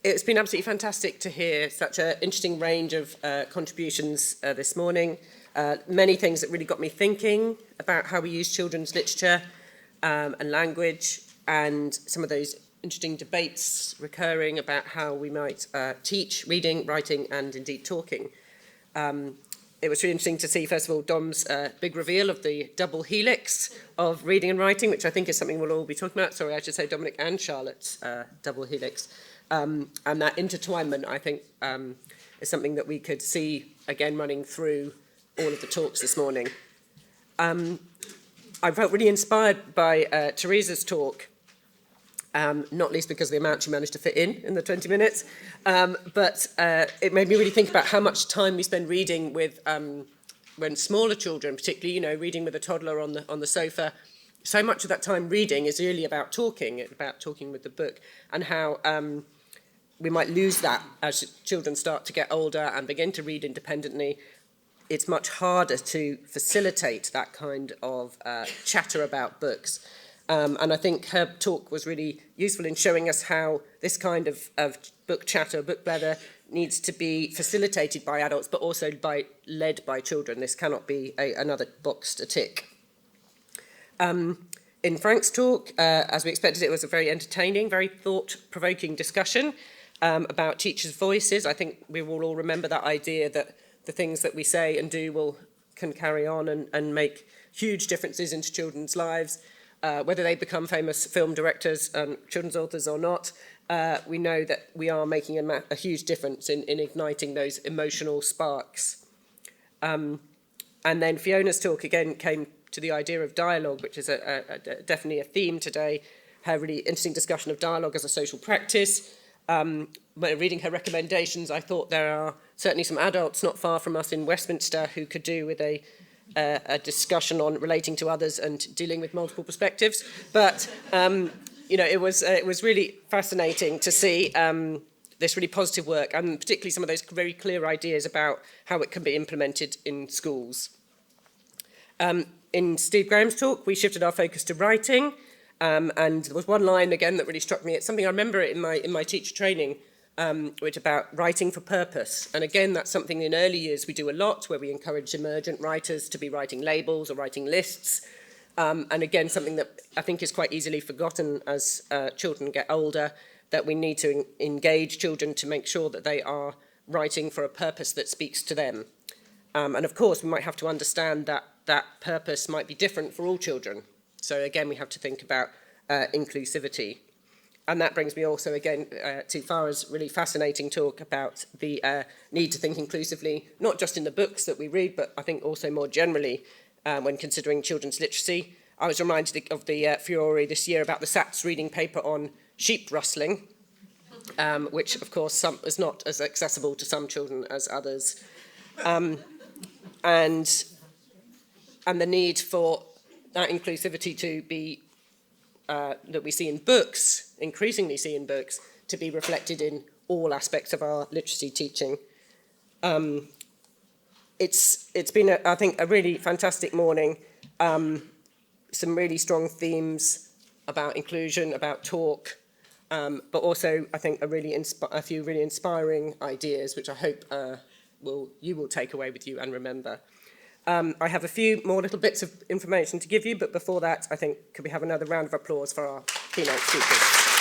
It's been absolutely fantastic to hear such an interesting range of contributions this morning. Many things that really got me thinking about how we use children's literature and language, and some of those interesting debates recurring about how we might teach reading, writing, and indeed talking. It was really interesting to see, first of all, Dom's big reveal of the double helix of reading and writing, which I think is something we'll all be talking about. Sorry, I should say Dominic and Charlotte's double helix. And that intertwinement, I think, is something that we could see, again, running through all of the talks this morning. I felt really inspired by Teresa's talk, not least because of the amount she managed to fit in the 20 minutes, but it made me really think about how much time we spend reading with, when smaller children, particularly, you know, reading with a toddler on the sofa. So much of that time reading is really about talking with the book, and how we might lose that as children start to get older and begin to read independently. It's much harder to facilitate that kind of chatter about books. And I think her talk was really useful in showing us how this kind of book chatter, book blather, needs to be facilitated by adults, but also led by children. This cannot be another box to tick. In Frank's talk, as we expected, it was a very entertaining, very thought-provoking discussion about teachers' voices. I think we will all remember that idea that the things that we say and do can carry on and make huge differences into children's lives, whether they become famous film directors and children's authors or not. We know that we are making a huge difference in igniting those emotional sparks. And then Fiona's talk again came to the idea of dialogue, which is definitely a theme today. Her really interesting discussion of dialogue as a social practice. When reading her recommendations, I thought there are certainly some adults not far from us in Westminster who could do with a discussion on relating to others and dealing with multiple perspectives. But you know, it was really fascinating to see this really positive work, and particularly some of those very clear ideas about how it can be implemented in schools. In Steve Graham's talk, we shifted our focus to writing, and there was one line again that really struck me. It's something I remember in my teacher training, which about writing for purpose. And again, that's something in early years we do a lot, where we encourage emergent writers to be writing labels or writing lists. And again, something that I think is quite easily forgotten as children get older, that we need to engage children to make sure that they are writing for a purpose that speaks to them. And of course, we might have to understand that that purpose might be different for all children. So again, we have to think about inclusivity. And that brings me also again to Farah's really fascinating talk about the need to think inclusively, not just in the books that we read, but I think also more generally when considering children's literacy. I was reminded of the furore this year about the SATS reading paper on sheep rustling, which of course is not as accessible to some children as others. And the need for that inclusivity to be, that we see in books, increasingly see in books, to be reflected in all aspects of our literacy teaching. It's been, I think, a really fantastic morning. Some really strong themes about inclusion, about talk, but also, I think, a few really inspiring ideas, which I hope you will take away with you and remember. I have a few more little bits of information to give you, but before that, I think, could we have another round of applause for our keynote speakers?